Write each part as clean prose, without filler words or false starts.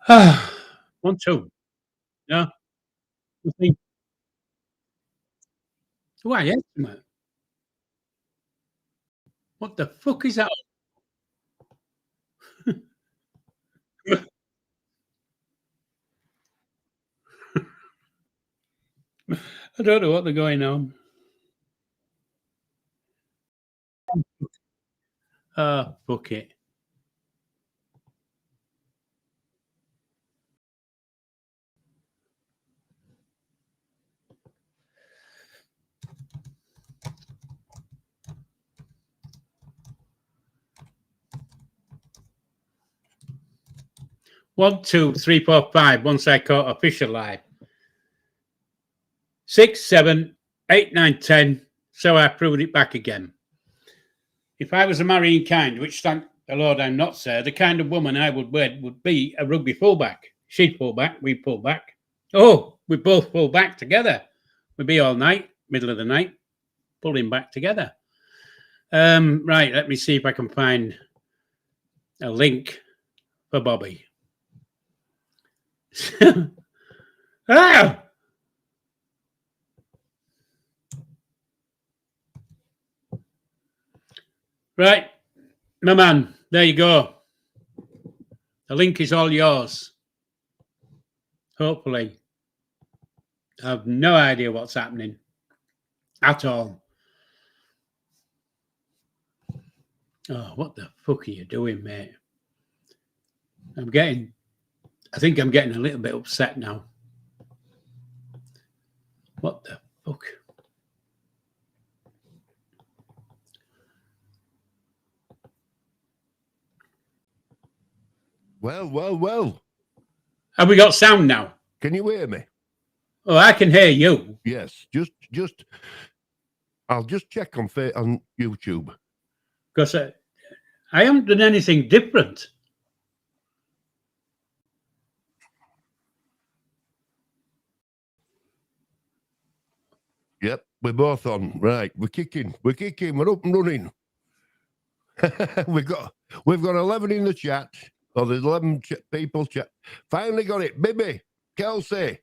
1, 2. Yeah. Nothing. Why, yes, mate. What the fuck is that? I don't know what they're going on. Fuck it. One, two, three, four, five. Once I caught official live. 6, 7, 8, 9, 10. So I proved it back again. If I was a marrying kind, which thank the Lord I'm not, sir, the kind of woman I would wed would be a rugby fullback. She'd pull back, we'd pull back. Oh, we both pull back together. We'd be all night, middle of the night, pulling back together. Right, let me see if I can find a link for Bobby. Ah! Right, my man, there you go. The link is all yours. Hopefully. I have no idea what's happening at all. Oh, what the fuck are you doing, mate? I think I'm getting a little bit upset now. What the fuck? Well. Have we got sound now? Can you hear me? Oh, I can hear you. Yes. I'll just check on YouTube. Because I haven't done anything different. Yep, we're both on. Right, we're kicking. We're up and running. we've got 11 in the chat. Oh, there's 11 people chat. Finally got it. Bibby, Kelsey,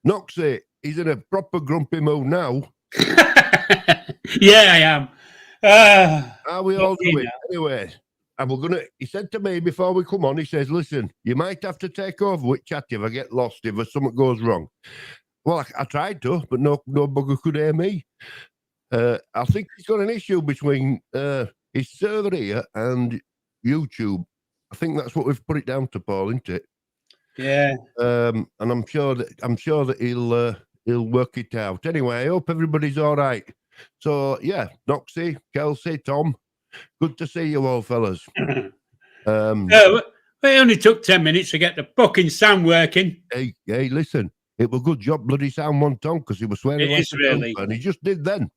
Noxie. He's in a proper grumpy mood now. Yeah, I am. Are we all doing? Anyway, and we're gonna. He said to me before we come on. He says, "Listen, you might have to take over with chat if I get lost, if something goes wrong." Well, I tried to, but no bugger could hear me. I think he's got an issue between his server here and YouTube. I think that's what we've put it down to, Paul, isn't it? Yeah. And I'm sure that he'll work it out. Anyway, I hope everybody's all right. So yeah, Noxie, Kelsey, Tom, good to see you all, fellas. It only took 10 minutes to get the fucking sound working. Hey, listen, it was a good job bloody sound went on because he was swearing like a really, and he just did then.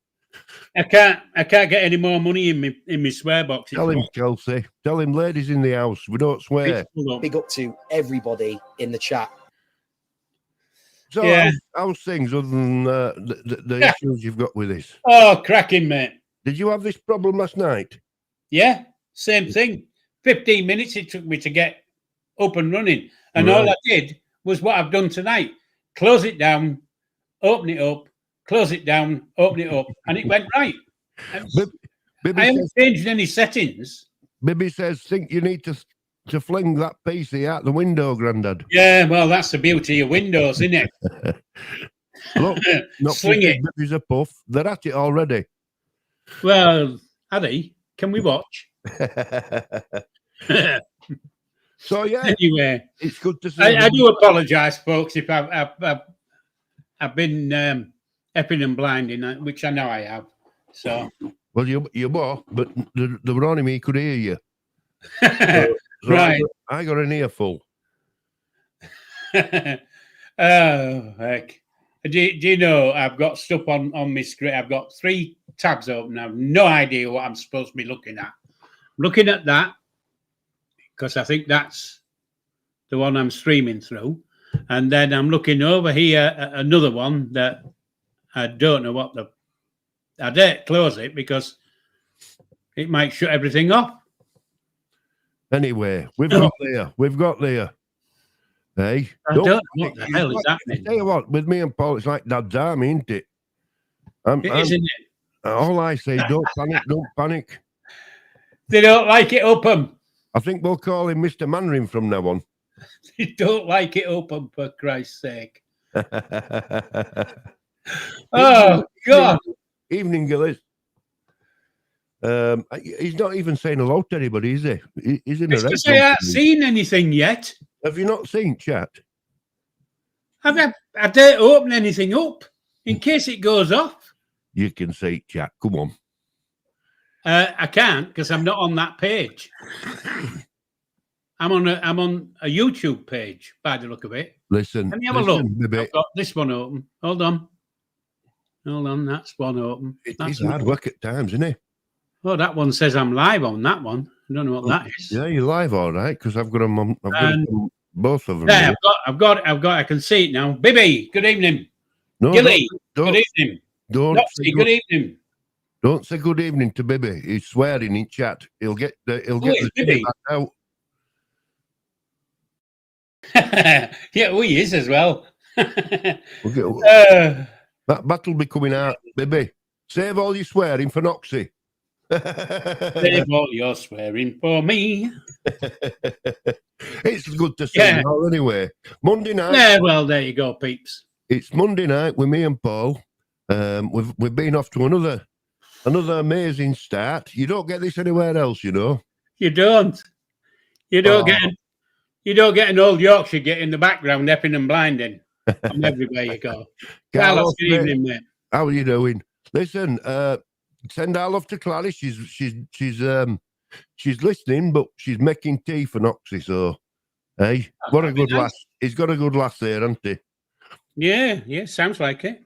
I can't get any more money in my swear box. Tell him, Kelsey. Tell him, ladies in the house, we don't swear. Big up to everybody in the chat. So, yeah. How's things other than the issues you've got with this? Oh, cracking, mate. Did you have this problem last night? Yeah, same thing. 15 minutes it took me to get up and running. And all I did was what I've done tonight. Close it down, open it up, close it down, open it up, and it went right. I haven't changed any settings. Bibby says, think you need to fling that PC out the window, Grandad. Yeah, well, that's the beauty of Windows, isn't it? Look, not sling it. Bibby's a puff. They're at it already. Well, Addy, can we watch? So yeah. Anyway, it's good to see. I do apologise, folks, if I've been effing and blinding, which I know I have. So. Well, you were, but the were only me could hear you. So right. I got an earful. Oh, heck. Do you know I've got stuff on my screen? I've got 3 tabs open. I have no idea what I'm supposed to be looking at. I'm looking at that because I think that's the one I'm streaming through. And then I'm looking over here at another one that I don't know what I dare close it because it might shut everything off. Anyway, we've got there. Hey, I don't know what the hell is I happening. tell you what, with me and Paul, it's like Dad's army, isn't it? Isn't it? All I say, don't panic, don't panic. They don't like it up 'em. I think we'll call him Mr. Mandarin from now on. They don't like it up 'em, for Christ's sake. Oh, God. Evening, Gillis. He's not even saying hello to anybody, is he? He's in It's a red because I haven't seen anything yet. Have you not seen chat? I don't open anything up in case it goes off. You can see chat. Come on. I can't because I'm not on that page. I'm on a YouTube page by the look of it. Listen. Let me have a look. Baby. I've got this one open. Hold on. That's one open. It's hard work at times, isn't it? Oh, that one says I'm live on that one. I don't know what that is. Yeah, you're live, all right, because I've got them on. I've got them on both of them. Yeah, I've got. I can see it now. Bibby, good evening. No, Gilly, don't, good evening. Don't Noxie, good evening. Don't say good evening to Bibby. He's swearing in chat. He'll get the Bibby back out. Yeah, he is as well. That bat'll be coming out, Bibby. Save all your swearing for Noxie. Save all your swearing for me. It's good to see you all anyway. Monday night. Yeah, well, there you go, peeps. It's Monday night with me and Paul. We've been off to another amazing start. You don't get this anywhere else, you know. You don't. You don't get an old Yorkshire get in the background, epping and blinding. From everywhere you go. Carlos, good evening, mate. How are you doing? Listen, send our love to Clary. She's listening, but she's making tea for Noxie. So, hey, what a good lass. He's got a good lass there, hasn't he? Yeah, sounds like it.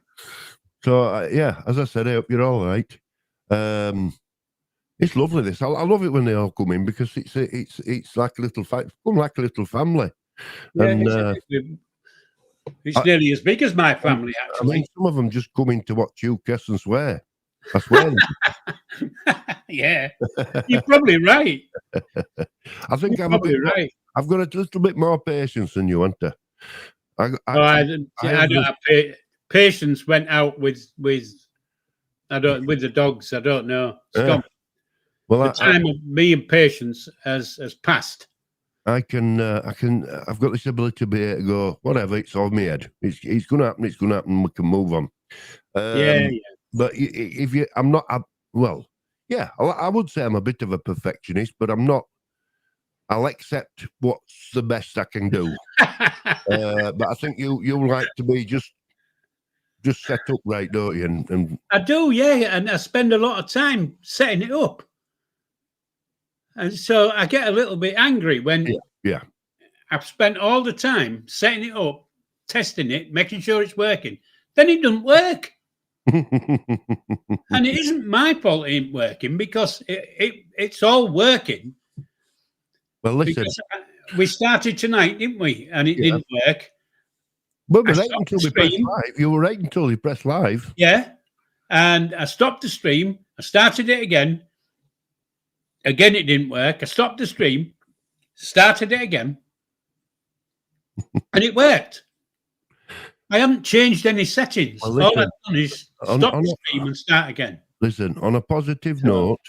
So, yeah, as I said, I hope you're all right. It's lovely. This I love it when they all come in because it's like a little like a little family. Yeah, and it's nearly as big as my family. Actually, I mean, some of them just come in to watch you cuss and swear. I swear. Yeah, you're probably right. I think I'm probably right. I've got a little bit more patience than you, haven't I? I don't have patience. Went out with the dogs. I don't know. It's gone. Well, the time of me and patience has passed. I've got this ability to be able to go, whatever, it's on my head. It's going to happen. It's going to happen. We can move on. Yeah. But if you, I'm not. I would say I'm a bit of a perfectionist, but I'm not. I'll accept what's the best I can do. But I think you like to be just set up right, don't you? And I do, yeah, and I spend a lot of time setting it up, and so I get a little bit angry when I've spent all the time setting it up, testing it, making sure it's working. Then it doesn't work. And it isn't my fault it ain't working because it's all working. Well, listen, we started tonight, didn't we? And it didn't work. Well, right until we pressed live. You were right until you pressed live. Yeah. And I stopped the stream. I started it again. Again, it didn't work. I stopped the stream, started it again, and it worked. I haven't changed any settings. Well, listen, all I've done is stop the stream and start again. Listen, on a positive note,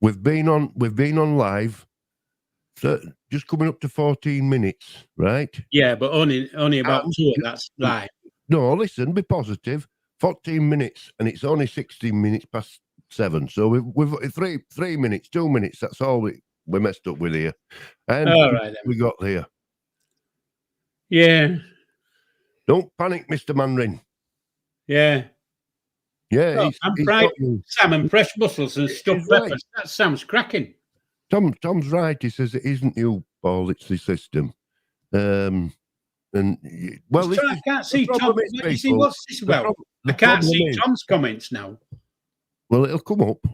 we've been on live, just coming up to 14 minutes, right? Yeah, but only about 2 of that's live. No, listen, be positive. 14 minutes, and it's only 16 minutes past 7. So we've 3 minutes, 2 minutes. That's all we messed up with here, and we got there. Yeah. Don't panic, Mr. Mandarin. Yeah. Yeah. Well, I'm fried salmon, fresh mussels, and stuffed peppers. Right. That sounds cracking. Tom's right. He says it isn't you, Paul. It's the system. I can't see Tom. What's this about? I can't see Tom's comments now. Well, it'll come up.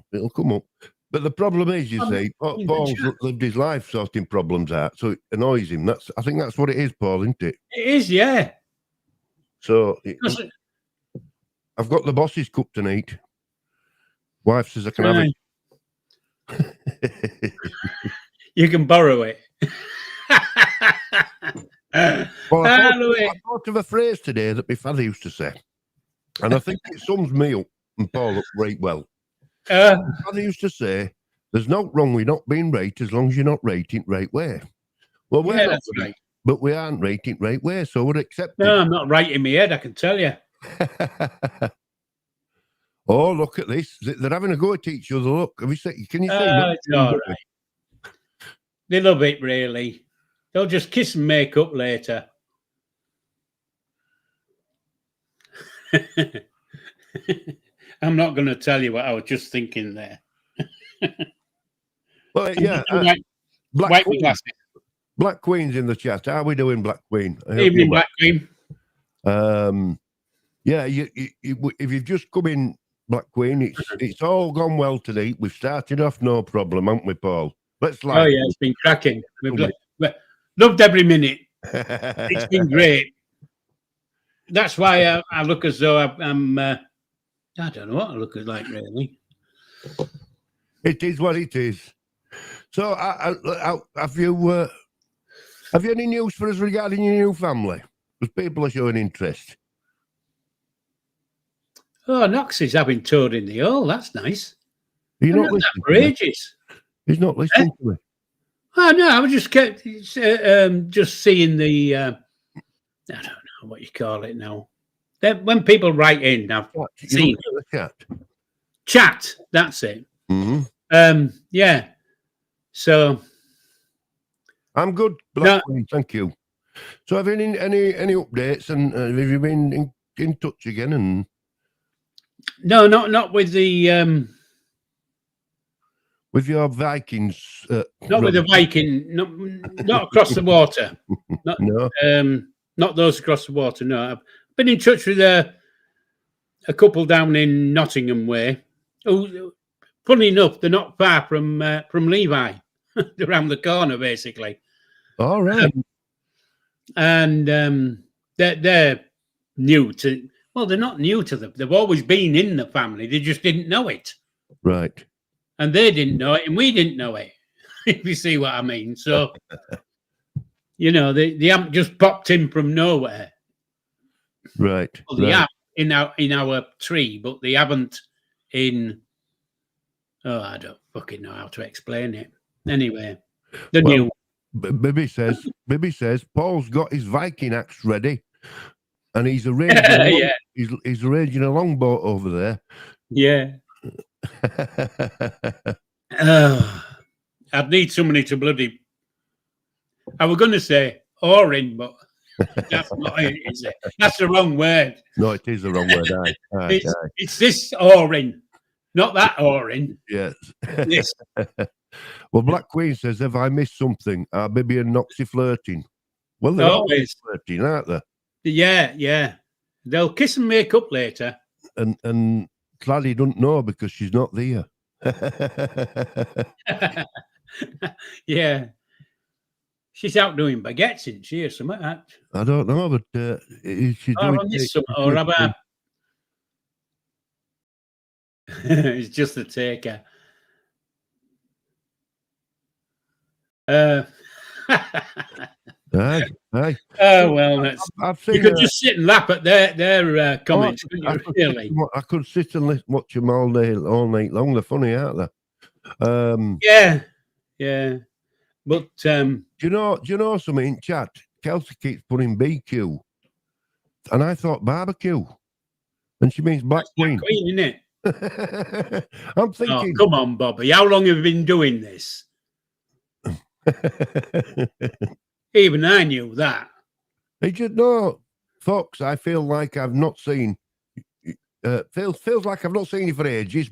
But the problem is, you see, Paul's lived his life sorting problems out, so it annoys him. I think that's what it is, Paul, isn't it? It is, yeah. So I've got the boss's cup tonight. Wife says I can have it. You can borrow it. Well, I Louis. thought of a phrase today that my father used to say, and I think it sums me up and Paul up right well. My father used to say, "There's no wrong with not being right as long as you're not rating right way." Well, we're Yeah, not that's right, right. but we aren't rating right way, so we're accepting. No, I'm not right in my head, I can tell you. Oh, look at this! They're having a go at each other. Look, have you seen? Can you see? It's all right. They love it, really. They'll just kiss and make up later. I'm not going to tell you what I was just thinking there. Well, yeah. Wipe my glasses. Black Queen's in the chat. How are we doing, Black Queen? Evening, Black Queen. Yeah, if you've just come in, Black Queen, it's all gone well today. We've started off no problem, haven't we, Paul? Let's like. Oh yeah, it's been cracking. We've loved every minute. It's been great. That's why I look as though I'm. I don't know what I look like really. It is what it is. So, have you any news for us regarding your new family? Because people are showing interest. Oh, Knox is having toured in the hall. That's nice. You're not listening for ages. He's not listening to me. Oh no, I was just seeing the. I don't know what you call it now. When people write in, I've seen the chat. Chat. That's it. Mm-hmm. Yeah. So. I'm good, Black Queen, thank you. So, have you any updates, and have you been in touch again? And no, not with the with your Vikings. Not with the Viking. Not across the water. No. Not those across the water. No, I've been in touch with a couple down in Nottingham way. Who, funny enough, they're not far from Levi. They're around the corner, basically. All right. And they're new to. Well, they're not new to them. They've always been in the family. They just didn't know it. Right. And they didn't know it, and we didn't know it. If you see what I mean. So, you know, they haven't just popped in from nowhere. Right. Well, they have in our tree, but they haven't in. Oh, I don't fucking know how to explain it. Anyway, the new. Bibby says Paul's got his Viking axe ready, and he's arranging. He's arranging a longboat over there. Yeah. I'd need somebody to bloody. I was going to say oaring, but that's not it, is it? That's the wrong word. No, it is the wrong word. It's this oaring, not that oaring. Yes. This. Well, Black Queen says, have I missed something? Are Bibby and Noxie flirting? Well, they're always flirting, aren't they? Yeah. They'll kiss and make up later. And Claddy don't know because she's not there. Yeah. She's out doing baguettes, isn't she, or something like that? I don't know, but she's doing... Or about... It's just the taker. Aye. Oh well, you could just sit and laugh at their comments, couldn't you? Really? I could sit and watch them all night long. They're funny, aren't they? Yeah. But do you know something? Chat. Kelsey keeps putting BQ, and I thought barbecue, and she means Black Queen. Queen, isn't it? I'm thinking. Oh, come on, Bobby. How long have you been doing this? Even I knew that. He just no, Fox. I feel like I've not seen. Feels like I've not seen you for ages.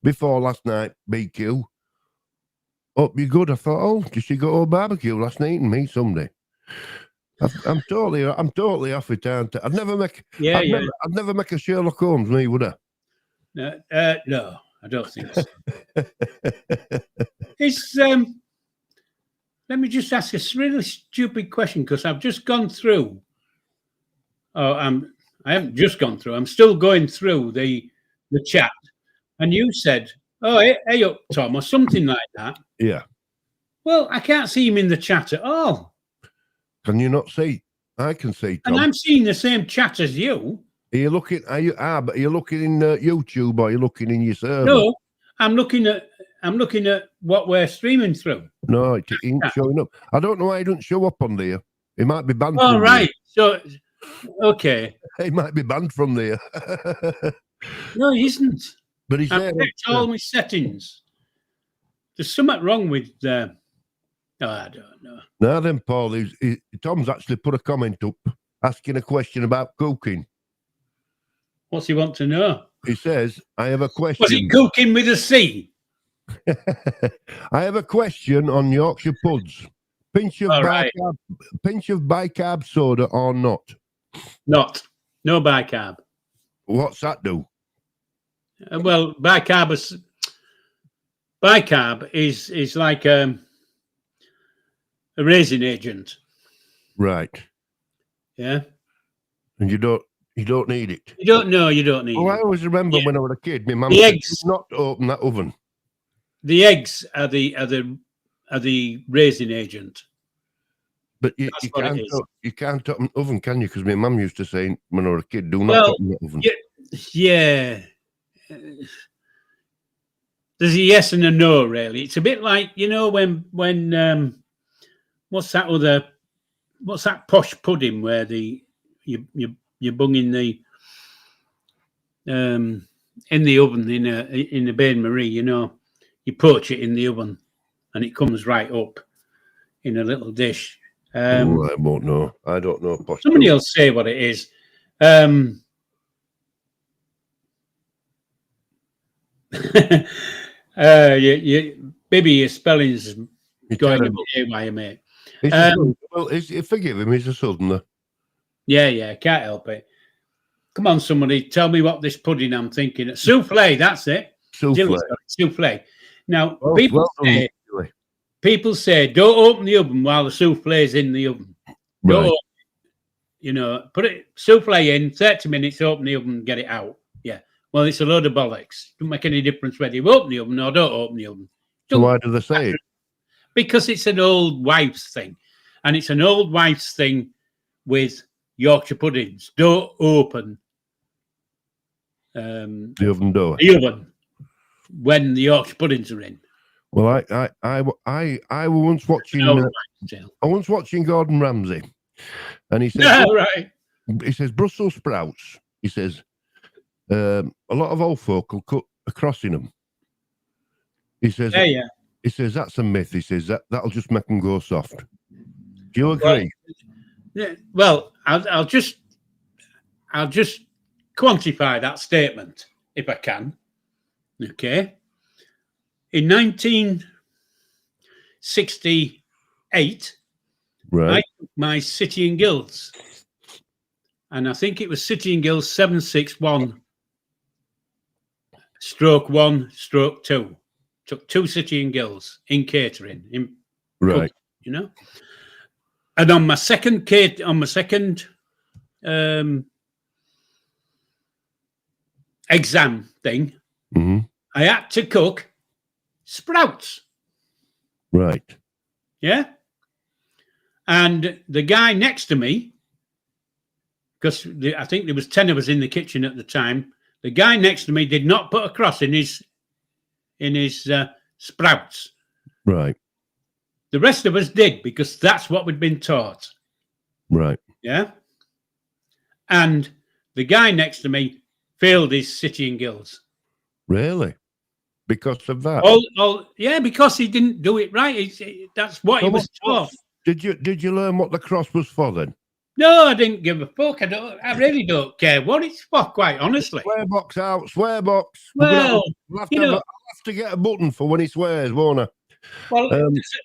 Before last night, BQ. Oh, you good? I thought, oh, did she go to barbecue last night and meet somebody? I'm totally off it, aren't I? I'd never make. I'd never make a Sherlock Holmes, me, would I? No, I don't think so. It's let me just ask a really stupid question because I've just gone through. I haven't just gone through. I'm still going through the chat, and you said, "Oh, hey up, Tom," or something like that. Yeah. Well, I can't see him in the chat at all. Can you not see? I can see, Tom. And I'm seeing the same chat as you. Are you looking? But are you looking in YouTube or are you looking in your server? No, I'm looking at what we're streaming through. No, it ain't showing up. I don't know why it doesn't show up on there. It might be banned. All right. So, okay. It might be banned from there. No, he isn't. But he's there. I've checked all my settings. There's something wrong with. I don't know. Now then, Paul, Tom's actually put a comment up asking a question about cooking. What's he want to know? He says, I have a question. Was he cooking with a C? I have a question on Yorkshire puds. Pinch of bicarb soda or not? Not. No bicarb. What's that do? Well, bicarb is like a raisin agent. Right. Yeah. And you don't need it. You don't know. You don't need. Oh, it. I always remember when I was a kid, my mum said, not open that oven. The eggs are the raisin agent. But you can't open the oven, can you? Because my mum used to say when I was a kid, do not open the oven. Yeah. There's a yes and a no, really. It's a bit like, you know, when what's that posh pudding where you're bunging the in the oven in a bain marie, you know, you poach it in the oven and it comes right up in a little dish. I won't know. I don't know. Somebody else say what it is. Maybe your spelling's going a bit haywire, mate. Forgive him, he's a southerner. Yeah, can't help it. Come on, somebody, tell me what this pudding I'm thinking of. Souffle, that's it. Souffle. Now, people say, don't open the oven while the souffle's in the oven. Don't open it. You know, put it souffle in, 30 minutes, open the oven, get it out. Yeah. Well, it's a load of bollocks. Don't make any difference whether you open the oven or don't open the oven. So why do they say it? Because it's an old wife's thing. And it's an old wife's thing with Yorkshire puddings. Don't open the oven door. The oven when the Yorkshire puddings are in. Well, I was once watching. I was watching Gordon Ramsay, and he said, he says Brussels sprouts. He says a lot of old folk will cut a cross in them. He says, He says that's a myth. He says that'll just make them go soft. Do you agree? Well, I'll just quantify that statement if I can. Okay. In 1968, I took my City and Guilds, and I think it was City and Guilds 761/1/2. Took 2 City and Guilds in catering, cooking, you know. And on my second exam thing, I had to cook sprouts. Right. Yeah. And the guy next to me, because I think there was 10 of us in the kitchen at the time, the guy next to me did not put a cross in his sprouts. Right. The rest of us did, because that's what we'd been taught. Right. Yeah. And the guy next to me failed his City and Guilds. Really? Because of that? Yeah, because he didn't do it right. That's what he was taught. Did you learn what the cross was for then? No, I didn't give a fuck. I really don't care what it's for, quite honestly. Swear box out, swear box. Well, I'll have to get a button for when he swears, won't I? Well,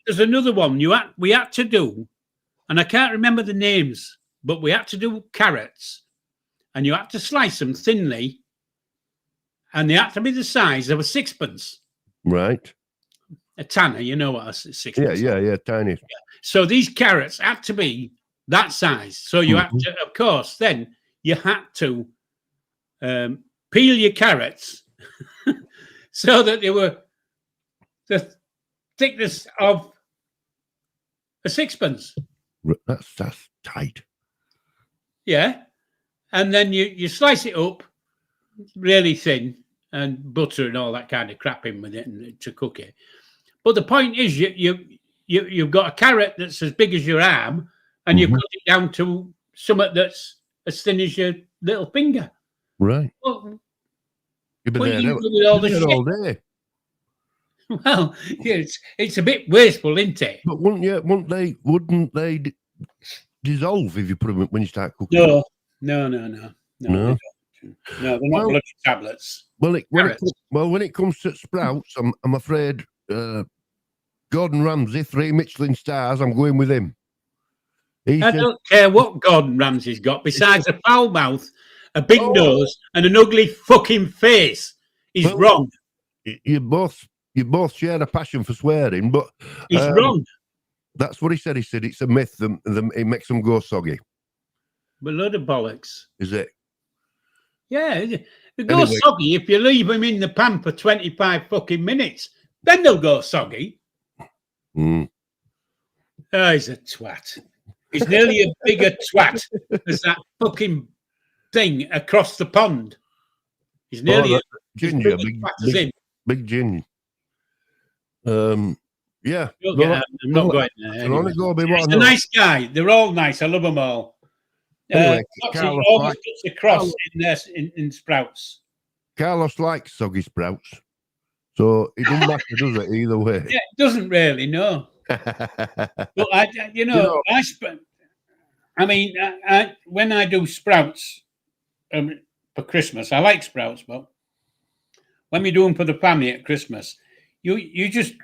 there's another one we had to do, and I can't remember the names, but we had to do carrots, and you had to slice them thinly, and they had to be the size of a sixpence. Right. A tanner, you know what a sixpence. Yeah, tiny. Yeah. So these carrots had to be that size. So you had to, of course, then you had to peel your carrots so that they were the thickness of a sixpence. That's tight. Yeah. And then you slice it up really thin and butter and all that kind of crap in with it and to cook it. But the point is, you've got a carrot that's as big as your arm, and you cut it down to something that's as thin as your little finger. Right. Well, You've been what there you do with all the shit? all day. Well, yeah, it's a bit wasteful, isn't it? But wouldn't they dissolve if you put them when you start cooking? No. No, they're not bloody tablets. When it comes to sprouts, I'm afraid Gordon Ramsay, 3 Michelin stars. I'm going with him. I don't care what Gordon Ramsay's got besides a foul mouth, a big nose, and an ugly fucking face. He's wrong. You both share a passion for swearing, but he's wrong. That's what he said. He said it's a myth that it makes them go soggy. But a load of bollocks. Is it? Yeah, they go soggy if you leave them in the pan for 25 fucking minutes. Then they'll go soggy. Oh, he's a twat. He's nearly a bigger twat as that fucking thing across the pond. He's nearly a ginger, big ginger. Yeah. I'm not going there. Anyway. He's a nice guy. They're all nice. I love them all. Anyway, Carlos always cuts across in sprouts. Carlos likes soggy sprouts, so it doesn't matter, does it? Either way, yeah, it doesn't really. No, but when I do sprouts for Christmas, I like sprouts, but when we do them for the family at Christmas, you just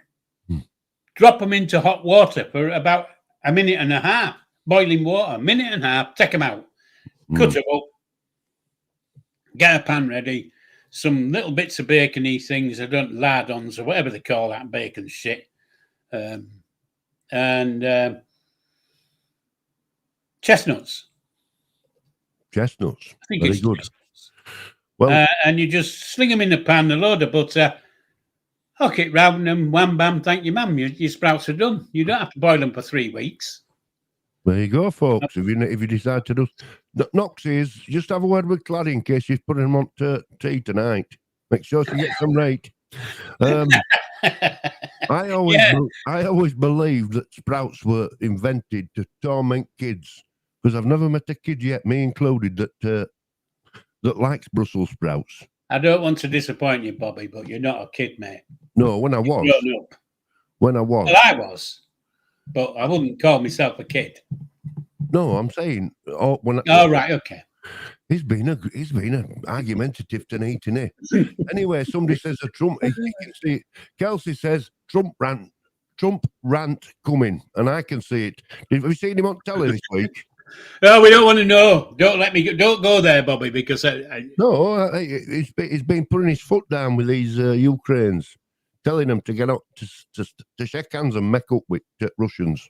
drop them into hot water for about a minute and a half. Boiling water, minute and a half, take them out, cut them up, get a pan ready, some little bits of bacony things, lardons or whatever they call that bacon shit, and chestnuts. Chestnuts. I think very it's good. Chestnuts. Well, and you just sling them in the pan, a load of butter, hook it round them, wham bam, thank you, ma'am. Your sprouts are done. You don't have to boil them for 3 weeks. There you go, folks. If you decide to do, Noxies, just have a word with Clary in case she's putting them on to tea tonight. Make sure she gets them right. I always believed that sprouts were invented to torment kids, because I've never met a kid yet, me included, that likes Brussels sprouts. I don't want to disappoint you, Bobby, but you're not a kid, mate. No, when I was. When I was. Well, I was. But I wouldn't call myself a kid. No, I'm saying. Right, okay. He's been argumentative tonight, isn't he? Anyway, somebody says a Trump. You can see Kelsey says Trump rant coming, and I can see it. Have you seen him on telly this week? No, we don't want to know. Don't let me go. Don't go there, Bobby, because no, he's been putting his foot down with these Ukrainians. Telling them to get up to shake hands and make up with Russians.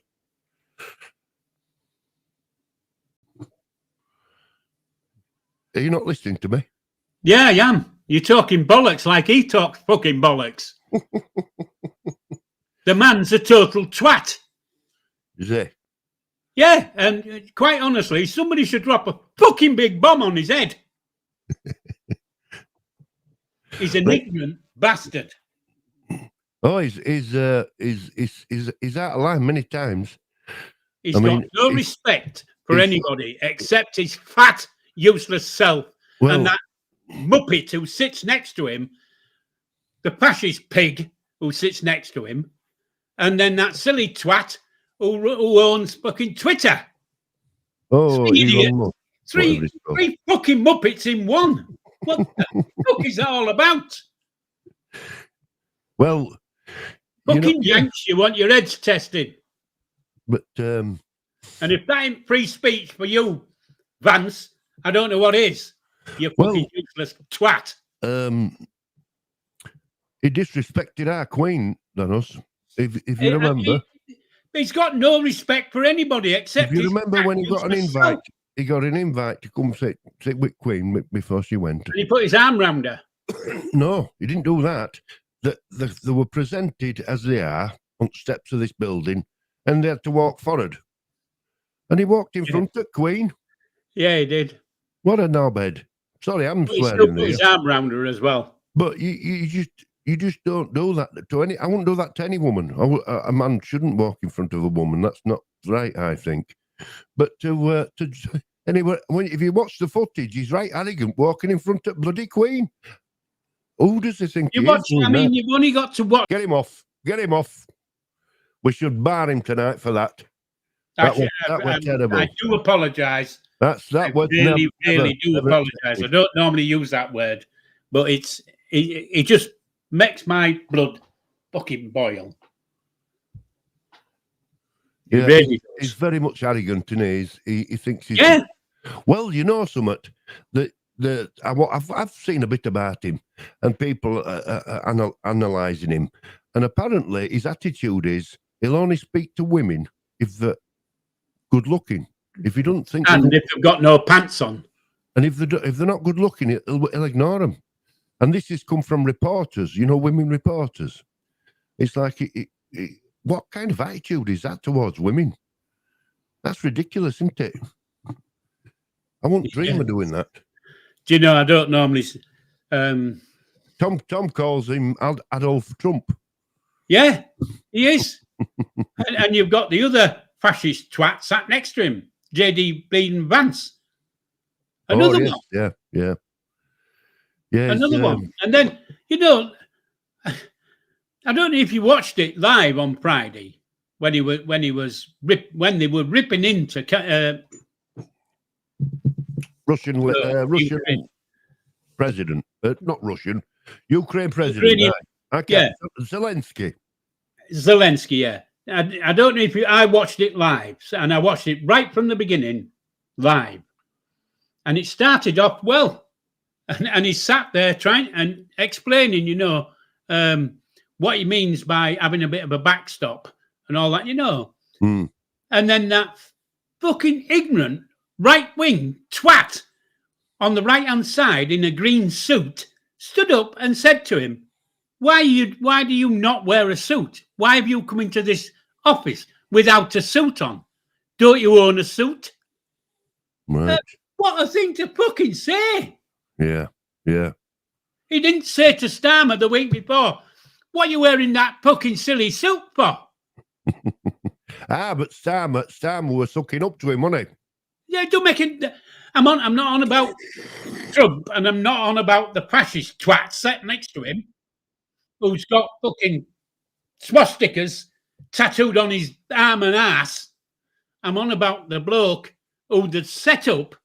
Are you not listening to me? Yeah, I am. You're talking bollocks like he talks fucking bollocks. The man's a total twat. Is he? Yeah, and quite honestly, somebody should drop a fucking big bomb on his head. He's an ignorant bastard. Oh, he's out of line many times. He's got no respect for anybody except his fat, useless self and that muppet who sits next to him, the fascist pig who sits next to him, and then that silly twat who owns fucking Twitter. Oh, idiot. Three fucking muppets in one. What the fuck is that all about? Well, fucking Yanks, you want your heads tested. But and if that ain't free speech for you, Vance, I don't know what is. You fucking useless twat. He disrespected our queen, than us. If you remember, he's got no respect for anybody except. If you remember when he got an invite, he got an invite to come sit with Queen before she went. And he put his arm round her. No, he didn't do that. They were presented as they are on steps of this building, and they had to walk forward. And he walked in front of Queen. Yeah, he did. What a knobhead. Sorry, I'm But he still swearing put there. his arm around her as well. But you just don't do that to any. I wouldn't do that to any woman. A man shouldn't walk in front of a woman. That's not right, I think. But anyway, if you watch the footage, he's right arrogant walking in front of bloody Queen. Who does he think he is doing that? You've only got to watch. Get him off. Get him off. We should bar him tonight for that. Actually, that was terrible. I do apologise. That was really never, do apologise. I don't normally use that word, but it just makes my blood fucking boil. Yeah, really he's very much arrogant, and he thinks he's. Yeah. Well, you know something that I've seen a bit about him, and people analysing him, and apparently his attitude is he'll only speak to women if they're good looking. If he doesn't think, and if they've got no pants on, and if they're not good looking, he'll ignore them. And this has come from reporters, women reporters. It's like, what kind of attitude is that towards women? That's ridiculous, isn't it? I wouldn't dream of doing that. Do you know, I don't normally. Tom calls him Adolf Trump. Yeah, he is. and you've got the other fascist twat sat next to him, J.D. Bleeding Vance. Another one. Yeah. Another one. And then, I don't know if you watched it live on Friday when they were ripping into Russian president, not Russian, Ukraine president. Zelensky, yeah. I don't know if I watched it live, and I watched it right from the beginning live, and it started off well, and he sat there trying and explaining, what he means by having a bit of a backstop and all that, and then that fucking ignorant right-wing twat on the right-hand side in a green suit stood up and said to him, why do you not wear a suit? Why have you come into this office without a suit on? Don't you own a suit? Right. What a thing to fucking say. Yeah. He didn't say to Starmer the week before, what are you wearing that fucking silly suit for? But Starmer was sucking up to him, wasn't he? Yeah, don't make it. I'm not on about Trump, and I'm not on about the fascist twat sat next to him, who's got fucking swastikas tattooed on his arm and ass. I'm on about the bloke who'd set up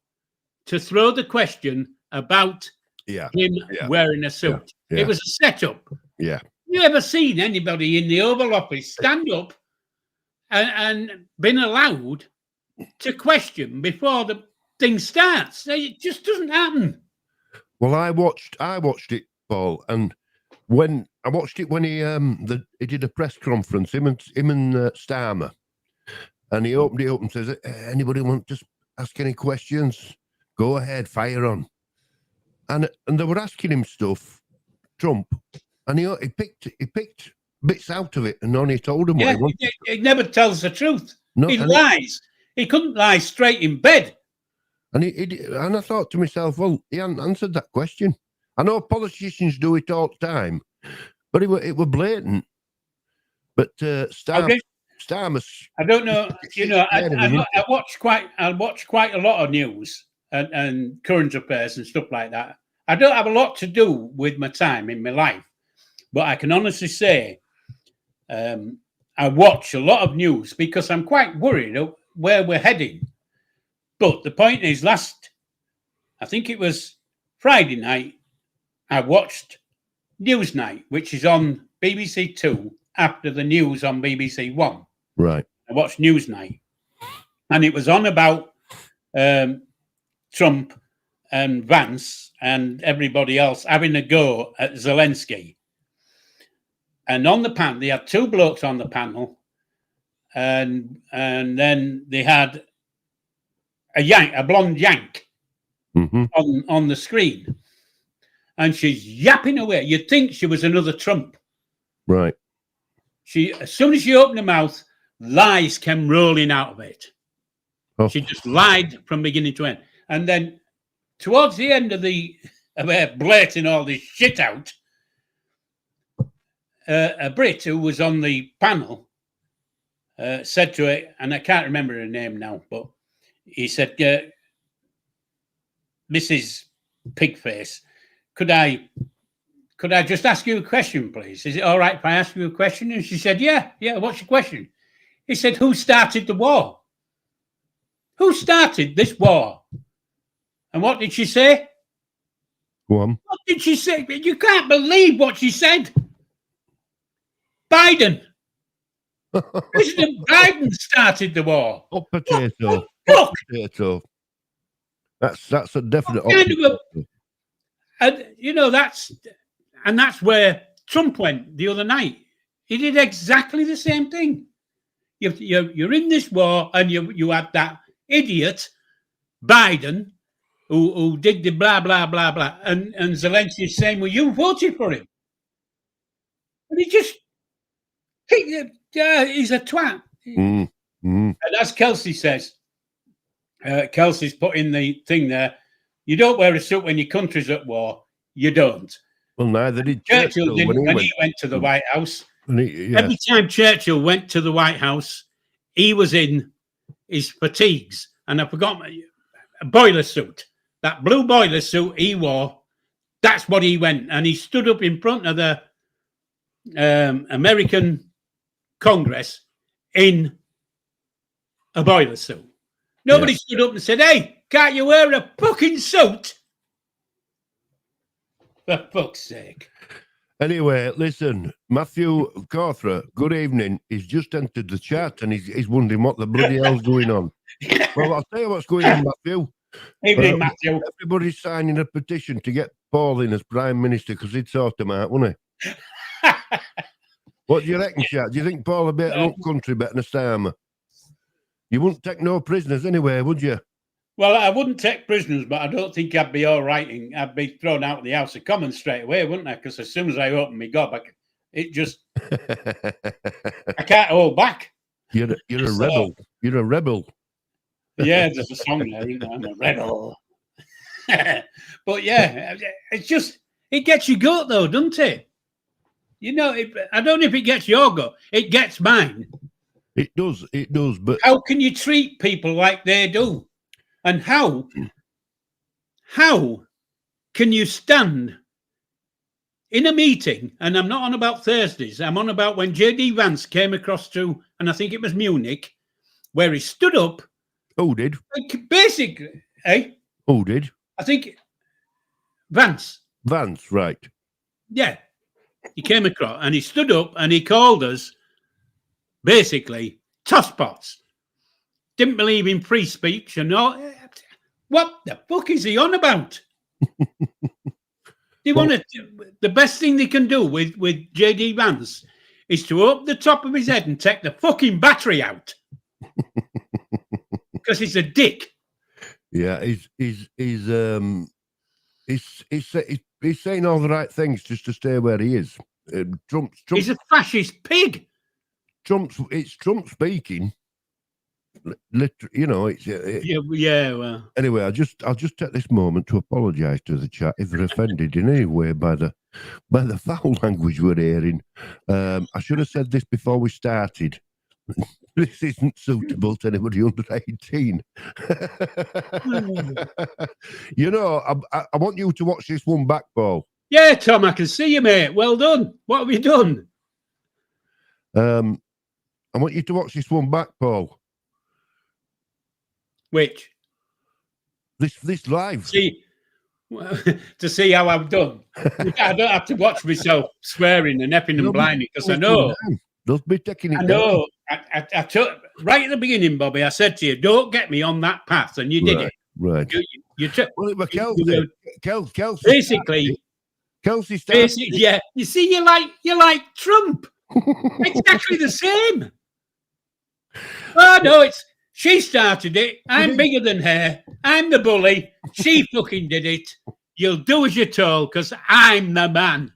to throw the question about him wearing a suit. Yeah. It was a setup. Yeah. You ever seen anybody in the Oval Office stand up and been allowed to question before the thing starts? It just doesn't happen. Well, I watched it, Paul, and when I watched it when he did a press conference, him and Starmer, and he opened it up and says, "Anybody want to ask any questions? Go ahead, fire on." And they were asking him stuff, Trump, and he picked bits out of it and only told him what he wanted. He never tells the truth. No, he lies. He couldn't lie straight in bed. And and I thought to myself, well, he hadn't answered that question. I know politicians do it all the time, but it were blatant. But Starmer's, I don't know. I watch quite a lot of news and current affairs and stuff like that. I don't have a lot to do with my time in my life, but I can honestly say I watch a lot of news because I'm quite worried of where we're heading. But the point is, I think it was Friday night, I watched Newsnight, which is on BBC Two after the news on BBC One. Right. I watched Newsnight, and it was on about Trump and Vance and everybody else having a go at Zelensky. And on the panel, they had two blokes on the panel, and then they had a blonde yank on the screen, and she's yapping away. You'd think she was another Trump. Right. As soon as she opened her mouth, lies came rolling out of it. Oh. She just lied from beginning to end. And then towards the end of her blurting all this shit out, a Brit who was on the panel said to her, and I can't remember her name now, but he said, Mrs. Pigface, could I just ask you a question, please? Is it all right if I ask you a question? And she said, yeah, what's your question? He said, who started the war? Who started this war? And what did she say? Go on. What did she say? You can't believe what she said. Biden. President Biden started the war. Hot potato. Look, Potato. That's a definite. kind of and you know that's where Trump went the other night. He did exactly the same thing. You're in this war, and you had that idiot Biden who did the blah blah blah blah, and Zelensky's saying, "Well, you voted for him," and he's a twat. And as Kelsey says, Kelsey's put in the thing there. You don't wear a suit when your country's at war. You don't. Well, neither did Churchill didn't when he went to the White House. Every time Churchill went to the White House, he was in his fatigues. And I forgot a boiler suit. That blue boiler suit he wore, that's what he went. And he stood up in front of the American Congress in a boiler suit. Nobody stood up and said, hey, can't you wear a fucking suit? For fuck's sake. Anyway, listen, Matthew Cawthra, good evening. He's just entered the chat and he's wondering what the bloody hell's going on. Well, I'll tell you what's going on, Matthew. Evening, Matthew. Everybody's signing a petition to get Paul in as Prime Minister because he'd sort him out, wouldn't he? What do you reckon, Chat? Do you think Paul would be better up country, better than a Starmer? You wouldn't take no prisoners anyway, would you? Well, I wouldn't take prisoners, but I don't think I'd be all right. I'd be thrown out of the House of Commons straight away, wouldn't I? Because as soon as I open my gob, it just... I can't hold back. You're a rebel. You're a rebel. Yeah, there's a song there, isn't there? I'm a rebel. But yeah, it's just... It gets your goat, though, doesn't it? You know, I don't know if it gets your goat. It gets mine. It does, but... How can you treat people like they do? And how can you stand in a meeting, and I'm not on about Thursdays, I'm on about when J.D. Vance came across to, and I think it was Munich, where he stood up. Who did? Basically, Who did? I think Vance. Vance, right. Yeah. He came across and he stood up and he called us basically tosspots. Didn't believe in free speech and all. What the fuck is he on about? The best thing they can do with J.D. Vance is to open the top of his head and take the fucking battery out. Because he's a dick. Yeah, he's saying all the right things just to stay where he is. Trump. He's a fascist pig. It's Trump speaking. You know, it's well. Anyway, I'll just take this moment to apologise to the chat if they're offended in any way by the foul language we're hearing. I should have said this before we started. This isn't suitable to anybody under 18. You know, I want you to watch this one back, Paul. Yeah, Tom, I can see you, mate. Well done. What have you done? I want you to watch this one back, Paul. Which? This live. See, to see how I've done. I don't have to watch myself swearing and effing and blinding because I know. They'll be taking it. I know. I took right at the beginning, Bobby. I said to you, "Don't get me on that path," and you did it. Right. Well, it was Kelsey. Kelsey. Basically, Kelsey started. Yeah. You see, you're like Trump. Exactly the same. Oh no, she started it. I'm bigger than her. I'm the bully. She fucking did it. You'll do as you're told because I'm the man.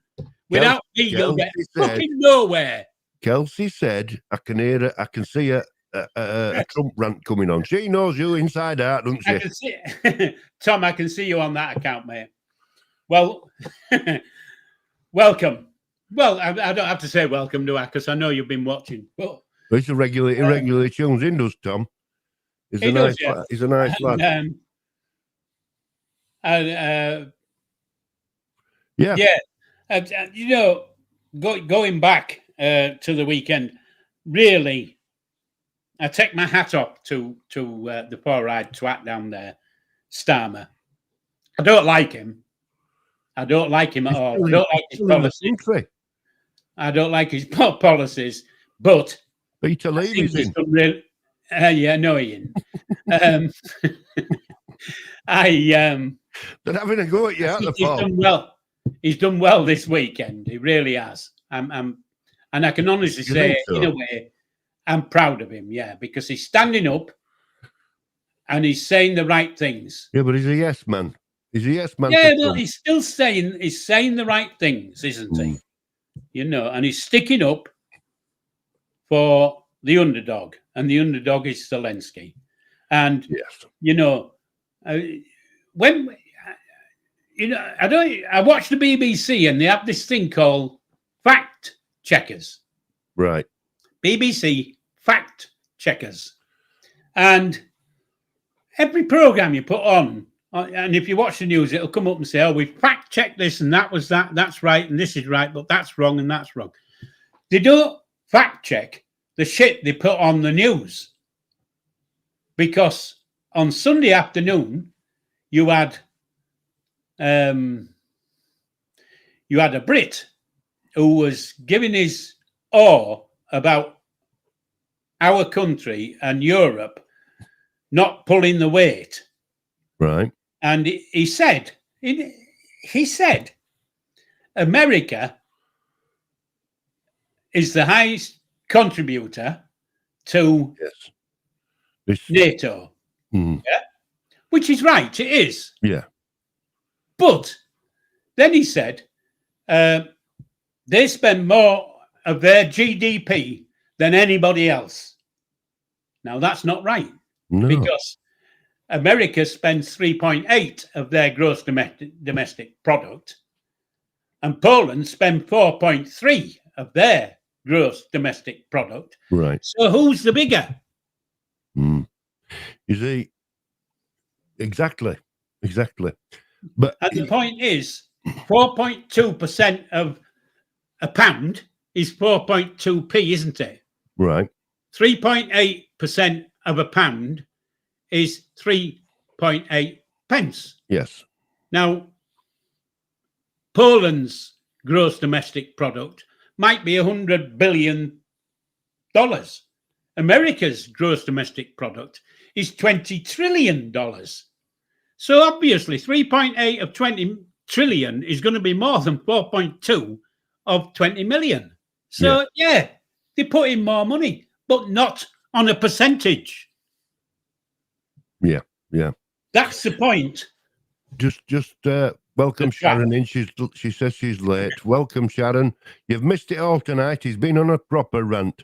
Without me, you'll get fucking nowhere. Kelsey said, I can see a Trump rant coming on. She knows you inside out, doesn't she? I can see, Tom, I can see you on that account, mate. Well, welcome. Well, I don't have to say welcome, do I? Because I know you've been watching. But It's a regularly tunes in, does Tom? He's a nice lad. You know, going back to the weekend, really, I take my hat off to the poor-eyed twat down there, Starmer. I don't like him. I don't like him at all. I don't like his policies. I don't like his policies, but Peter Levy's in. Yeah, no, Ian. They're having a go at you at the He's done well. He's done well this weekend. He really has. And I can honestly say, so? In a way, I'm proud of him. Yeah, because he's standing up and he's saying the right things. Yeah, but he's a yes man. He's a yes man. Yeah, well, he's still saying the right things, isn't he? You know, and he's sticking up for the underdog, and the underdog is Zelensky. And yes, you know, when you know, I watch the BBC and they have this thing called fact checkers. Right. BBC fact checkers, and every program you put on. And if you watch the news, it'll come up and say, "Oh, we fact checked this, and that was that. That's right, and this is right, but that's wrong, and that's wrong." They don't fact check the shit they put on the news, because on Sunday afternoon you had a Brit who was giving his awe about our country and Europe not pulling the weight, right? And he said, America is the highest contributor to NATO. Yeah, which is right, it is. Yeah. But then he said they spend more of their GDP than anybody else. Now, that's not right. No. Because America spends 3.8 of their gross domestic product, and Poland spend 4.3 of their gross domestic product. Right. So who's the bigger? You see, exactly. But the point is, 4.2% of a pound is 4.2p, isn't it? Right. 3.8% of a pound is 3.8 pence. Yes. Now, Poland's gross domestic product might be $100 billion. America's gross domestic product is $20 trillion. So obviously 3.8 of 20 trillion is going to be more than 4.2 of 20 million. So yeah, they put in more money, but not on a percentage. Yeah. That's the point. Just welcome Sharon in. She says she's late. Welcome, Sharon. You've missed it all tonight. He's been on a proper rant.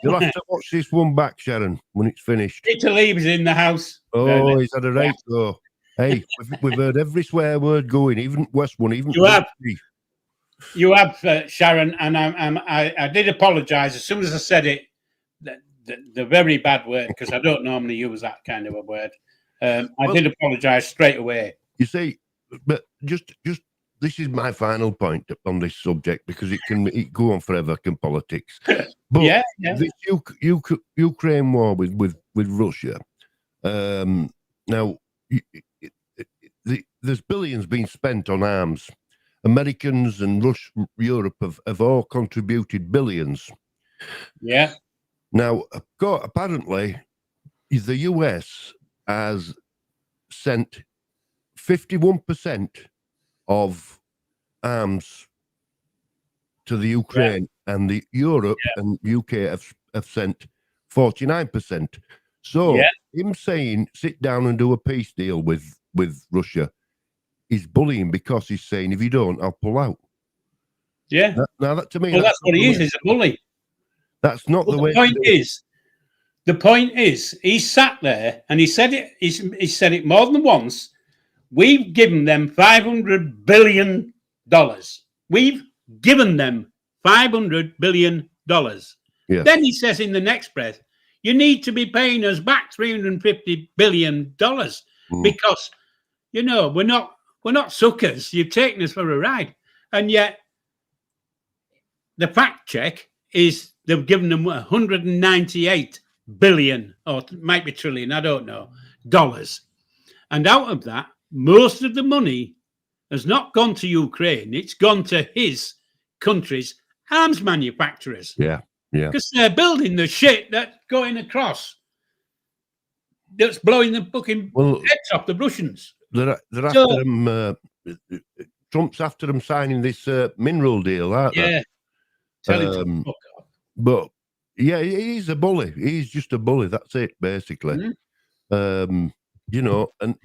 You'll have to watch this one back, Sharon, when it's finished. Peter Levy's in the house. Oh, he's had a right go. Hey, we've heard every swear word going, even West one, even you have. You have, Sharon, and I did apologise as soon as I said it. The very bad word, because I don't normally use that kind of a word. I did apologise straight away. You see, but just this is my final point on this subject, because it can go on forever, can politics. But this Ukraine war with Russia, now there's billions being spent on arms. Americans and Europe have all contributed billions. Yeah. Now, apparently, the US has sent 51% of arms to the Ukraine, and the Europe and UK have sent 49%. So him saying sit down and do a peace deal with Russia is bullying, because he's saying if you don't, I'll pull out. Yeah. Now that to me, well, that's what he is. He's a bully. That's not But the way. The point is, he sat there and he said it. He said it more than once. We've given them $500 billion. We've given them $500 billion. Yes. Then he says in the next breath, you need to be paying us back $350 billion because, you know, we're not suckers. You've taken us for a ride. And yet the fact check is they've given them 198 billion, or it might be trillion, I don't know, dollars. And out of that, most of the money has not gone to Ukraine. It's gone to his country's arms manufacturers. Yeah. Because they're building the shit that's going across, that's blowing the fucking heads off the Russians. They're after them. Trump's after them signing this mineral deal, aren't they? Yeah. Tell him to fuck off. But yeah, he's a bully. He's just a bully. That's it, basically. You know, and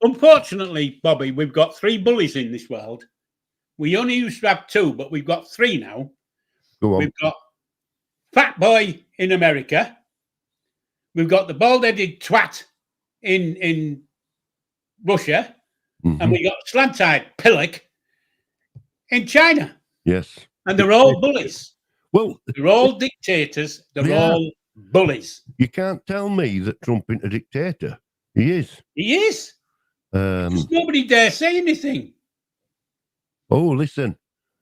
unfortunately, Bobby, we've got 3 bullies in this world. We only used to have 2, but we've got 3 now. Go on. We've got Fat Boy in America. We've got the bald-headed twat in Russia. And we got slant-eyed pillock in China. Yes. And they're all bullies. Well, they're all dictators. They're all bullies. You can't tell me that Trump ain't a dictator. He is. He is. Nobody dare say anything. Oh, listen.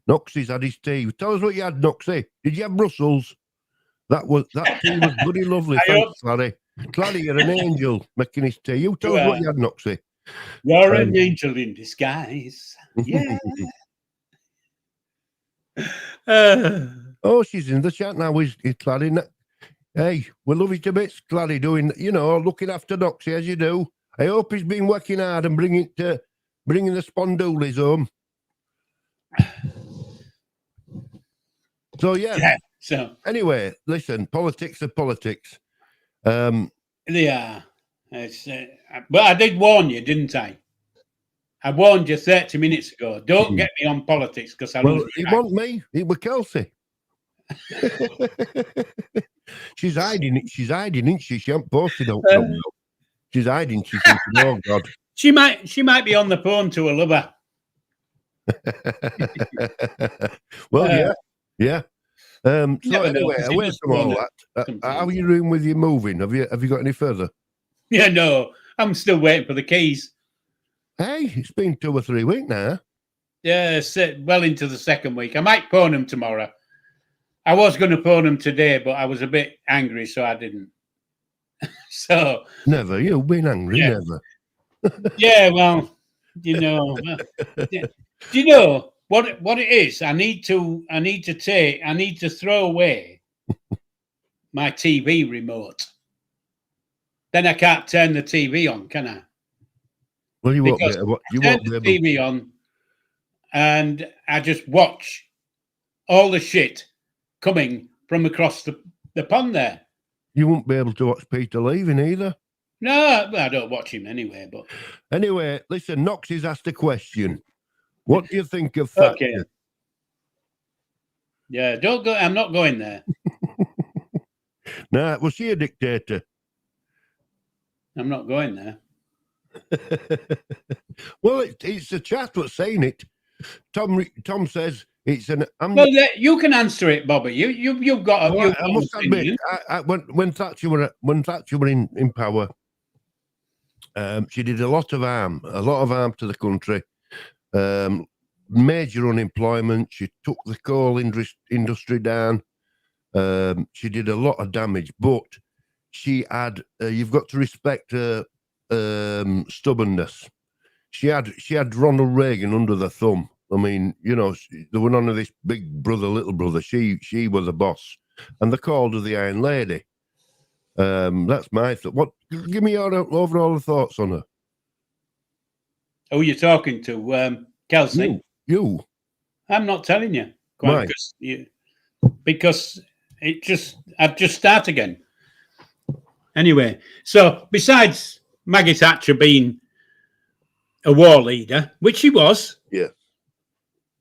Noxie's had his tea. Tell us what you had, Noxie. Did you have Brussels? That tea was bloody lovely. Thanks, Clary. Clary, you're an angel making his tea. You tell us what you had, Noxie. You're an angel in disguise. Yeah. Oh, she's in the chat now. Is Clary? Hey, we love you to bits, Clary, doing, you know, looking after Noxie as you do. I hope he's been working hard and bringing the spondoolies home. So yeah. So anyway, listen, politics are politics. They are. But I did warn you, didn't I? I warned you 30 minutes ago. Don't get me on politics because I lose. It wasn't me. It was Kelsey. She's hiding it. She's hiding it. She hasn't posted out. She's hiding. She's thinking, oh God. She might be on the phone to a lover. Well, yeah. So anyway, away from all that, how are you doing with your moving? Have you got any further? Yeah, no. I'm still waiting for the keys. Hey, it's been 2 or 3 weeks now. Yeah, well into the 2nd week. I might phone him tomorrow. I was going to phone him today, but I was a bit angry, so I didn't. So never. You've been angry, never. Yeah, well, you know. Do you know what it is? I need to throw away my TV remote. Then I can't turn the TV on, can I? Well, you won't be able. Turn the TV on, and I just watch all the shit coming from across the pond there. You won't be able to watch Peter leaving either. No, I don't watch him anyway. But anyway, listen, Knox has asked a question. What do you think of Thatcher? Okay. Yeah, don't go. I'm not going there. Nah, was she a dictator? I'm not going there. Well, it's the chat that's saying it. Tom says it's an. Well, you can answer it, Bobby. You've got. I must admit, when Thatcher were in power, she did a lot of harm to the country. Major unemployment. She took the coal industry down. She did a lot of damage, but she had. You've got to respect her stubbornness. She had Ronald Reagan under the thumb. I mean, you know, there were none of this big brother, little brother. She was the boss, and they called her the Iron Lady. That's my thought. What? Give me your overall thoughts on her. Who are you talking to, Kelsey? You. I'm not telling you. Why? Because I'd just start again. Anyway, so besides Maggie Thatcher being a war leader, which she was. Yeah.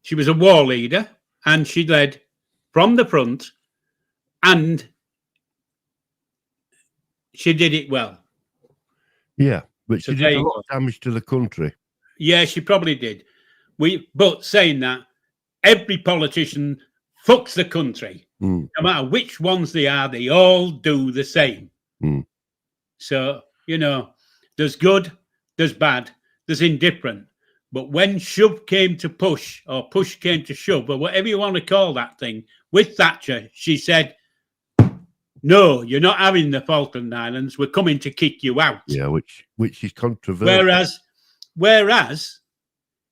She was a war leader, and she led from the front and she did it well. Yeah, but So she there did a you lot go. of damage to the country. Yeah, she probably did. But saying that, every politician fucks the country. No matter which ones they are, they all do the same. So, you know, there's good, there's bad, there's indifferent. But when shove came to push, or push came to shove, or whatever you want to call that thing, with Thatcher, she said, no, you're not having the Falkland Islands. We're coming to kick you out. Yeah, which is controversial. Whereas,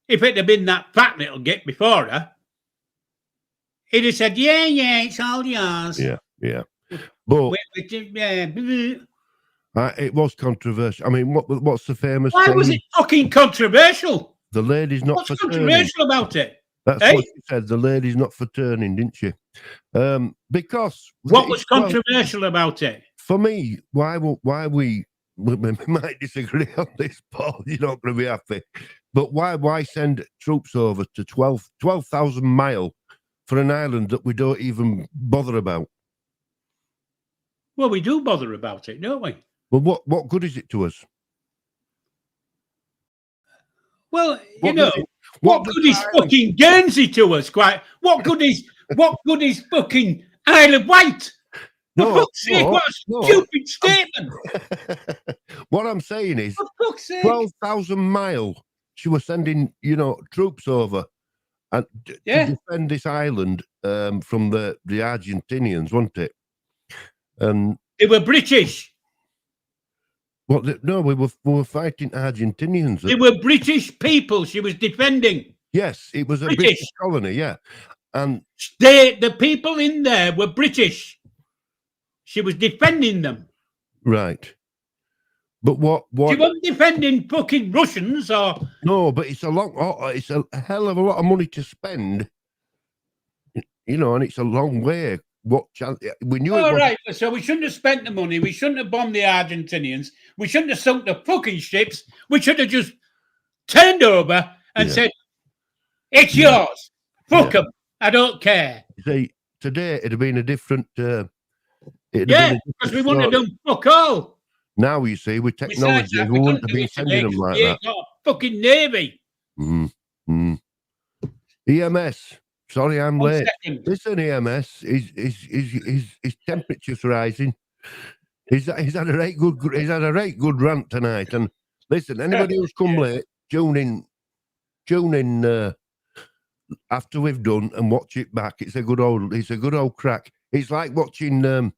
if it had been that fat little git before her, he'd have said, yeah, it's all yours. Yeah. But yeah. it was controversial. I mean, what's the famous Why thing? was it fucking controversial? The lady's not What's for controversial turning. about it? That's what she said. The lady's not for turning, didn't she? Because what was controversial about it? For me, why we might disagree on this, Paul. You're not going to be happy. But why send troops over to 12,000 miles for an island that we don't even bother about? Well, we do bother about it, don't we? Well, what good is it to us? Well, what good is fucking Guernsey to us? What good is fucking Isle of Wight? For fuck's sake, what a stupid statement! What I'm saying is, for fuck's sake, 12,000 miles. She was sending, troops over and to defend this island from the Argentinians, wasn't it? And they were British. No, we were fighting Argentinians. They were British people she was defending. Yes, it was a British colony, yeah. And the people in there were British. She was defending them. Right. But what she wasn't defending fucking Russians or no, but it's a hell of a lot of money to spend. And it's a long way. We knew all right, so we shouldn't have spent the money. We shouldn't have bombed the Argentinians. We shouldn't have sunk the fucking ships. We should have just turned over and said, it's yours. Fuck them. I don't care. See, today it'd have been a different... because we wouldn't have done fuck all. Now, you see, with technology, we wouldn't have been sending them like that. Got a fucking navy. EMS. Sorry, I'm late. Second. Listen, EMS, his temperature's rising. He's had a right good rant tonight. And listen, anybody who's come late, tune in after we've done and watch it back. It's a good old crack. It's like watching what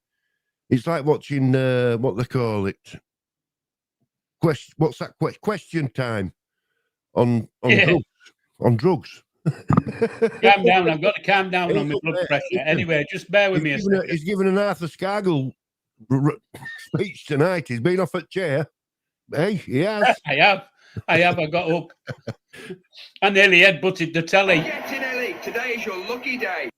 they call it. What's that? Question time on drugs. Calm down. I've got to calm down on my blood pressure. Anyway, just bear with me a second. He's given an Arthur Scargill speech tonight. He's been off at chair. Hey, he has. I have. I got up. I nearly headbutted the telly. Get in, Ellie. Today is your lucky day.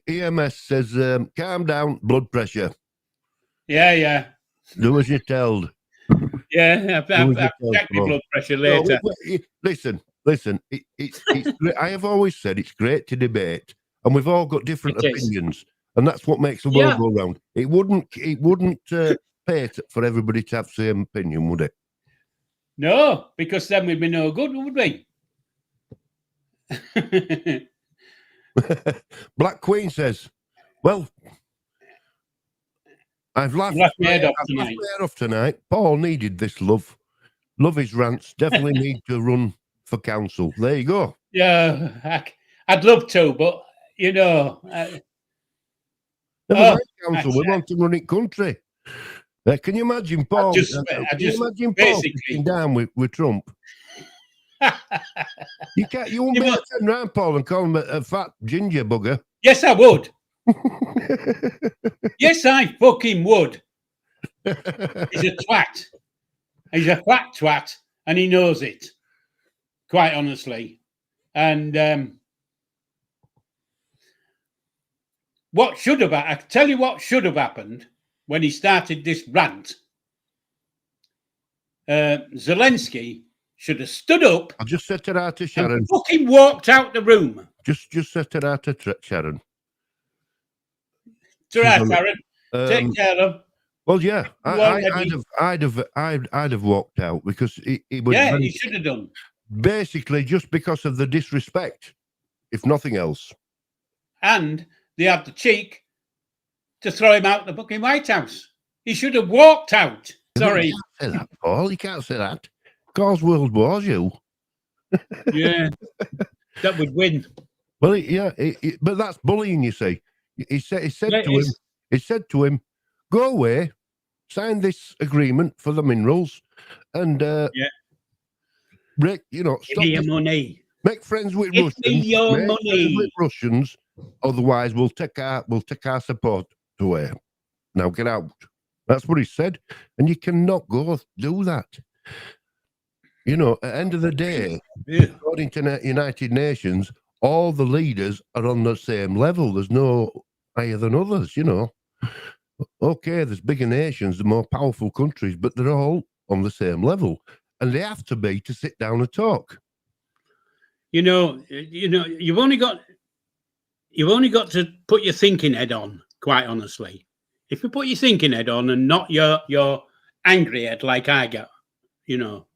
EMS says, calm down, blood pressure. Yeah. Do as you're told. Yeah, I've checked my blood pressure later. No, listen. I have always said it's great to debate, and we've all got different opinions, and that's what makes the world go round. It wouldn't pay for everybody to have the same opinion, would it? No, because then we'd be no good, would we? Black Queen says, well, I've laughed my head off tonight. Paul needed this love. Love his rants. Definitely need to run for council. There you go. Yeah, I'd love to, but never mind council. We want to run it country. Can you imagine Paul? Imagine Paul sitting down with Trump? You won't be able to turn around Paul and call him a fat ginger bugger. Yes, I would. Yes, I fucking would. He's a twat. He's a fat twat, and he knows it. Quite honestly. And what should have happened? I can tell you what should have happened when he started this rant. Zelensky should have stood up. I'll just set it out to Sharon. And fucking walked out the room. Just set it out to Sharon. It's all right, Aaron. Take care of. Well, yeah, Well, I'd have walked out because it was yeah, he should have done. basically just because of the disrespect, if nothing else. And they had the cheek to throw him out the fucking White House. He should have walked out. Sorry. You can't say that, Paul. You can't say that. Cause world wars, you. Yeah, that would win. Well, yeah, but that's bullying. You see, he said to him, "Go away, sign this agreement for the minerals, and break. Stop Give me your money. Make friends with Give Russians. me your make money. friends with Russians. Otherwise, we'll take our support away. Now get out." That's what he said, and you cannot go do that. At the end of the day, according to the United Nations, all the leaders are on the same level. There's no higher than others, Okay, there's bigger nations, the more powerful countries, but they're all on the same level. And they have to be to sit down and talk. You've only got to put your thinking head on, quite honestly. If you put your thinking head on and not your angry head like I got,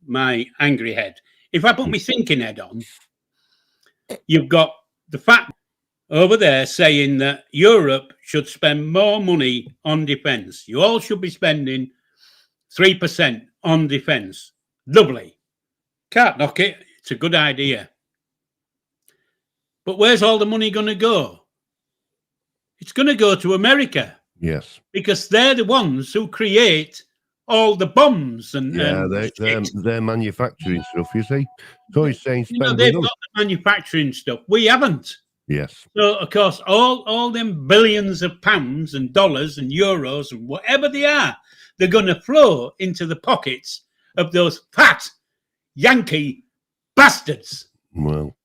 my angry head. If I put my thinking head on, you've got the fact over there saying that Europe should spend more money on defence. You all should be spending 3% on defence. Lovely. Can't knock it. It's a good idea. But where's all the money going to go? It's going to go to America. Yes. Because they're the ones who create all the bombs and they're manufacturing stuff, you see. So he's saying they've got the manufacturing stuff. We haven't. Yes. So of course all them billions of pounds and dollars and euros and whatever they are, they're gonna flow into the pockets of those fat Yankee bastards. Well,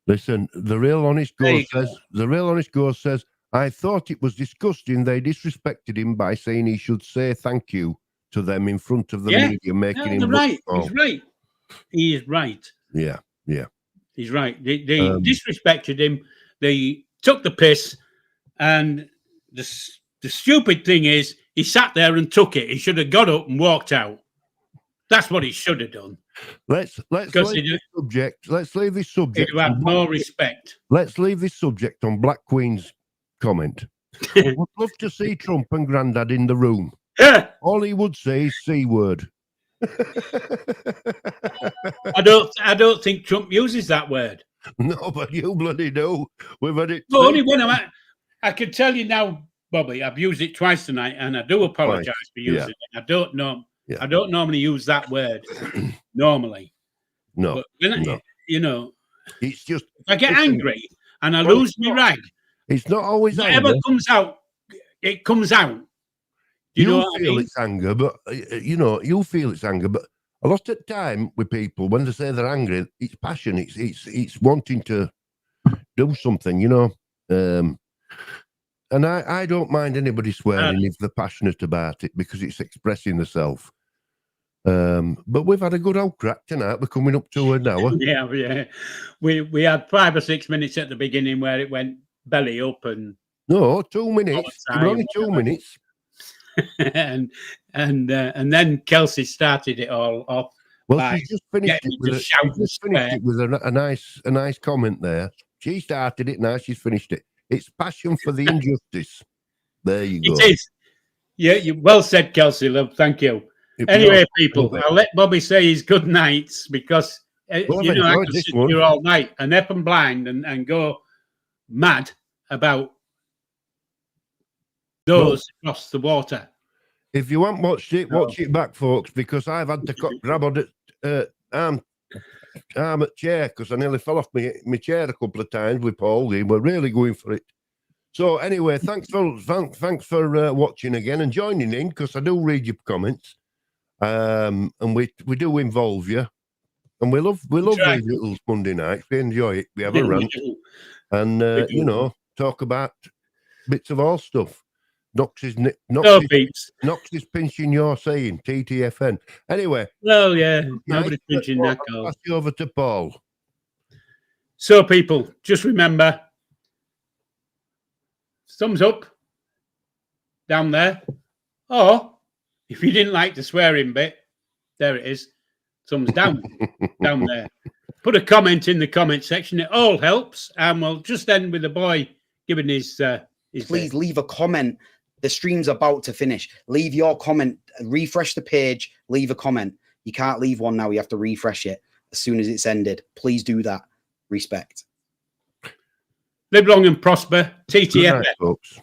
listen, the real honest ghost says, I thought it was disgusting they disrespected him by saying he should say thank you to them in front of the media, making him right. Look He's right. He is right. Yeah. He's right. They disrespected him. They took the piss, and the stupid thing is he sat there and took it. He should have got up and walked out. That's what he should have done. Let's leave this subject. Let's leave this subject. You have more respect. Let's leave this subject on Black Queen's comment. I would love to see Trump and Grandad in the room. All he would say is C word. I don't think Trump uses that word. No, but you bloody do. We've had it. Only when I can tell you now, Bobby. I've used it twice tonight, and I do apologise for using it. I don't know. Yeah. I don't normally use that word. Normally, no. But when it's just if I get angry and I lose my rag. It's not always whatever anger. Comes out. It comes out. You feel it's anger, but you feel it's anger. But a lot of time with people, when they say they're angry, it's passion. It's wanting to do something, And I don't mind anybody swearing if they're passionate about it because it's expressing themselves. But we've had a good old crack tonight. We're coming up to an hour. Yeah. We had 5 or 6 minutes at the beginning where it went belly up and 2 minutes. We're only 2 minutes. and then Kelsey started it all off. Well, she just finished it with a nice comment there. She started it, now she's finished it. It's passion for the injustice. There you go. It is. Yeah, you well said, Kelsey, love. Thank you. Anyway, people, I'll let Bobby say his good nights because I can sit here all night and up and blind and go mad about those across the water. If you haven't watched it, watch it back, folks, because I've had to grab on the arm at chair because I nearly fell off my chair a couple of times with Paul. We're really going for it. So anyway, thanks for watching again and joining in because I do read your comments, and we do involve you, and we love these little Monday nights. We enjoy it. We have a rant and talk about bits of all stuff. Knox is pinching your saying TTFN. Anyway. Well, yeah, nobody's pinching that. I'll pass you over to Paul. So, people, just remember, thumbs up, down there. Or if you didn't like the swearing bit, there it is. Thumbs down down there. Put a comment in the comment section. It all helps. And we'll just end with the boy giving his Please bit. leave a comment. The stream's about to finish. Leave your comment. Refresh the page. Leave a comment. You can't leave one now. You have to refresh it as soon as it's ended. Please do that. Respect. Live long and prosper. TTF. Good night, folks.